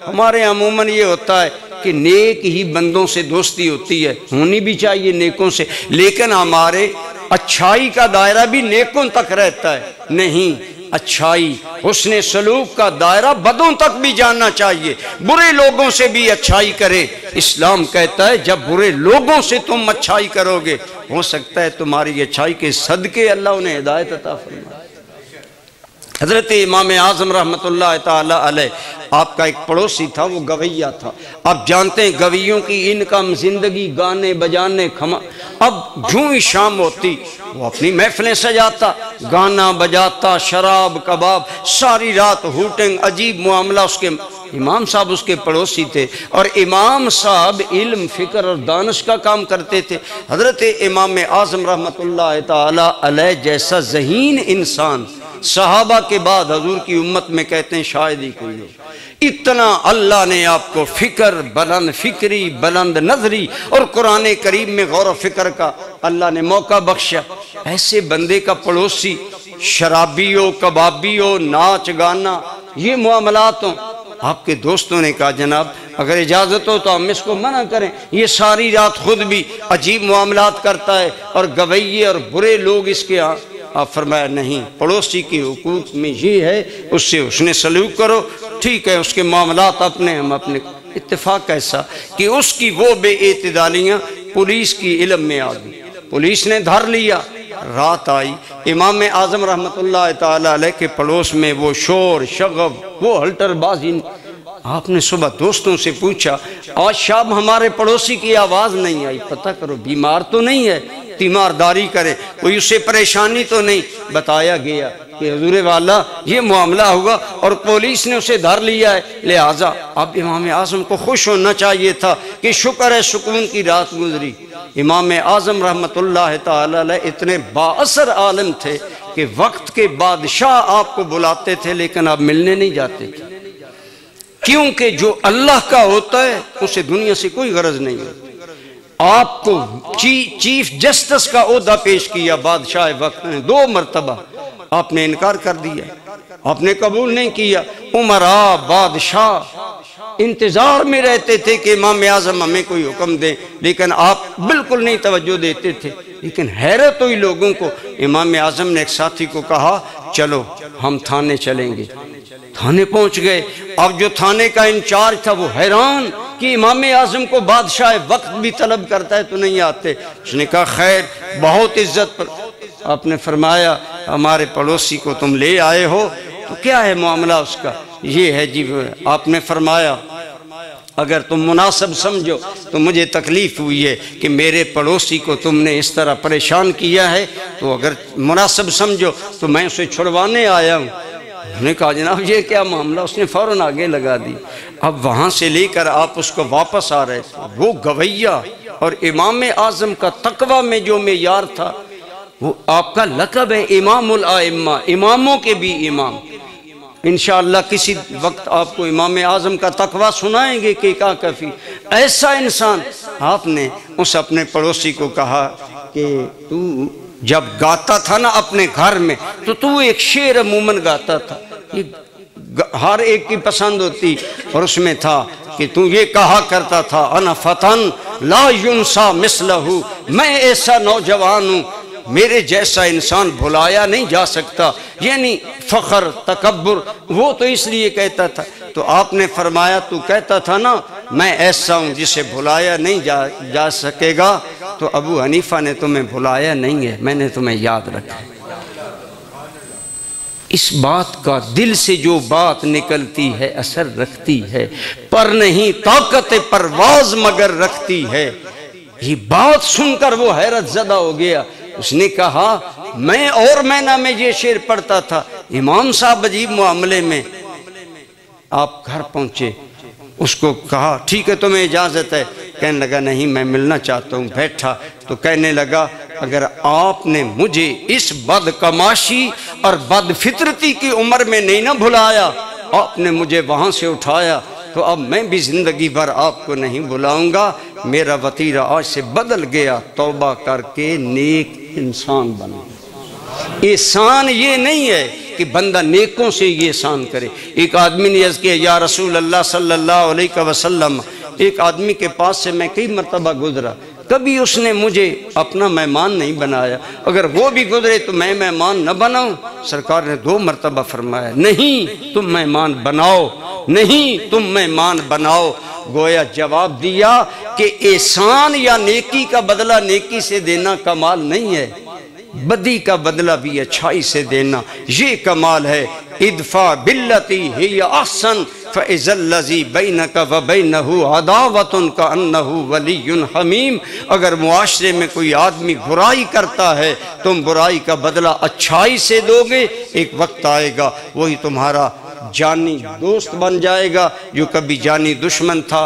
हमारे अमूमन ये होता है कि नेक ही बंदों से दोस्ती होती है, होनी भी चाहिए नेकों से, लेकिन हमारे अच्छाई का दायरा भी नेकों तक रहता है। नहीं, अच्छाई हुस्ने सलूक का दायरा बदों तक भी जानना चाहिए, बुरे लोगों से भी अच्छाई करें। इस्लाम कहता है जब बुरे लोगों से तुम अच्छाई करोगे, हो सकता है तुम्हारी अच्छाई के सदके अल्लाह उन्हें हिदायत अता फरमाए। हज़रत इमाम आज़म रहमतुल्लाह ताला अलैह, आपका एक पड़ोसी था, वो गवैया था। आप जानते हैं गवैयों की इनकम जिंदगी गाने बजाने खमा। अब जूं ही शाम होती वो अपनी महफिलें सजाता, गाना बजाता, शराब कबाब, सारी रात हूटिंग, अजीब मामला। उसके इमाम साहब उसके पड़ोसी थे और इमाम साहब इल्म फिक्र और दानिश का काम करते थे। हज़रत इमाम आज़म रहमतुल्लाह ताला अलैह जैसा ज़हीन इंसान सहाबा के बाद हजूर की उम्मत में कहते हैं शायद ही कोई हो। इतना अल्लाह ने आपको फिक्र, बुलंद फिक्री, बुलंद नजरी और कुरान करीम में गौर व फिक्र का अल्लाह ने मौका बख्शा। ऐसे बंदे का पड़ोसी शराबी हो, कबाबी हो, नाच गाना, ये मामलात हो। आपके दोस्तों ने कहा जनाब अगर इजाज़त हो तो हम इसको मना करें, ये सारी रात खुद भी अजीब मामलात करता है और गवैये और बुरे लोग इसके यहाँ। आप फरमाया नहीं, पड़ोसी की हुकूक में ये है उससे उसने सलूक करो, ठीक है, उसके मामलात अपने हम अपने। इत्तेफाक ऐसा कि उसकी वो बेइतदालियाँ पुलिस की इल्म में आ गई, पुलिस ने धर लिया। रात आई, इमाम आज़म रहमतुल्लाह ताला अलैह के पड़ोस में वो शोर शगब, वो हल्टरबाजी। आपने सुबह दोस्तों से पूछा आज शाम हमारे पड़ोसी की आवाज़ नहीं आई, पता करो बीमार तो नहीं है, तीमारदारी करे, कोई उससे परेशानी तो नहीं। बताया गया कि हुजूर वाला ये मामला हुआ और पुलिस ने उसे धर लिया है। लिहाजा अब इमाम आज़म को खुश होना चाहिए था कि शुक्र है सुकून की रात गुजरी। इमाम आज़म रहमतुल्लाह ताला अलैह इतने बाअसर आलिम थे कि वक्त के बादशाह आपको बुलाते थे लेकिन आप मिलने नहीं जाते थे, क्योंकि जो अल्लाह का होता है उसे दुनिया से कोई गरज नहीं है। आपको चीफ जस्टिस का ओहदा पेश किया बादशाह वक्त ने, 2 मरतबा आपने इनकार कर दिया, आपने कबूल नहीं किया। उमरा बादशाह इंतजार में रहते थे कि इमाम आज़म हमें कोई हुक्म दें, लेकिन आप बिल्कुल नहीं तवज्जो देते थे। लेकिन हैरत हुई लोगों को, इमाम आज़म ने एक साथी को कहा चलो हम थाने चलेंगे। थाने पहुंच गए। अब जो थाने का इंचार्ज था वो हैरान कि इमाम आज़म को बादशाह वक्त भी तलब करता है तो नहीं आते। उसने कहा खैर बहुत इज्जत पर। आपने फरमाया हमारे पड़ोसी को तुम ले आए हो तो क्या है मामला उसका? ये है जी। आपने फरमाया अगर तुम मुनासिब समझो तो मुझे तकलीफ हुई है कि मेरे पड़ोसी को तुमने इस तरह परेशान किया है, तो अगर मुनासिब समझो तो मैं उसे छुड़वाने आया हूँ। उसने कहा जनाब ये क्या मामला? उसने फ़ौरन आगे लगा दी। अब वहाँ से लेकर आप उसको वापस आ रहे थे, वो गवैया और इमाम आज़म का तकवा में जो मेयार था वो आपका लक़ब है इमामुल आइम्मा, इमामों के भी इमाम। इंशाअल्लाह किसी वक्त आपको इमाम आज़म का तकवा सुनाएंगे कि का कफ़ी ऐसा इंसान। आपने उस अपने पड़ोसी को कहा कि तू जब गाता था ना अपने घर में तो तू एक शेर अमूमन गाता था, ये हर एक की पसंद होती, और उसमें था कि तू ये कहा करता था अना फतन ला युनसा मिसलहू, मैं ऐसा नौजवान हूँ मेरे जैसा इंसान भुलाया नहीं जा सकता। यानी फ़ख्र तकब्बुर वो तो इसलिए कहता था। तो आपने फरमाया तू कहता था ना मैं ऐसा हूँ जिसे भुलाया नहीं जा सकेगा, तो अबू हनीफा ने तुम्हें भुलाया नहीं है, मैंने तुम्हें याद रखा। इस बात का दिल से जो बात निकलती है असर रखती है, पर नहीं ताकत परवाज मगर रखती है। ये बात सुनकर वो हैरत ज़दा हो गया। उसने कहा मैं और मैना में ये शेर पढ़ता था। इमाम साहब अजीब मामले में। आप घर पहुंचे, उसको कहा ठीक है तुम्हें इजाज़त है? कहने लगा नहीं मैं मिलना चाहता हूँ। बैठा तो कहने लगा अगर आपने मुझे इस बदकमाशी और बदफितरती की उम्र में नहीं ना भुलाया, आपने मुझे वहाँ से उठाया, तो अब मैं भी ज़िंदगी भर आपको नहीं बुलाऊंगा। मेरा वतीरा आज से बदल गया, तौबा करके नेक इंसान बना। एहसान ये नहीं है कि बंदा नेकों से ये एहसान करे। एक आदमी ने अर्ज़ किया, या रसूल अल्लाह सल्लल्लाहु अलैहि वसल्लम, एक आदमी के पास से मैं कई मरतबा गुजरा, कभी उसने मुझे अपना मेहमान नहीं बनाया, अगर वो भी गुजरे तो मैं मेहमान न बनाऊं? सरकार ने 2 मरतबा फरमाया, नहीं तुम मेहमान बनाओ, नहीं तुम मेहमान बनाओ। गोया जवाब दिया कि एहसान या नेकी का बदला नेकी से देना कमाल नहीं है, बदी का बदला भी अच्छाई से देना ये कमाल है। इदफा बिल्लती हिया अहसन फ़इज़ल्लज़ी बैनका व बैनहु अदावतुन कअन्नहु वलियुन हमीम। अगर मुआशरे में कोई आदमी बुराई करता है, तुम बुराई का बदला अच्छाई से दोगे, एक वक्त आएगा वही तुम्हारा जानी दोस्त बन जाएगा जो कभी जानी दुश्मन था।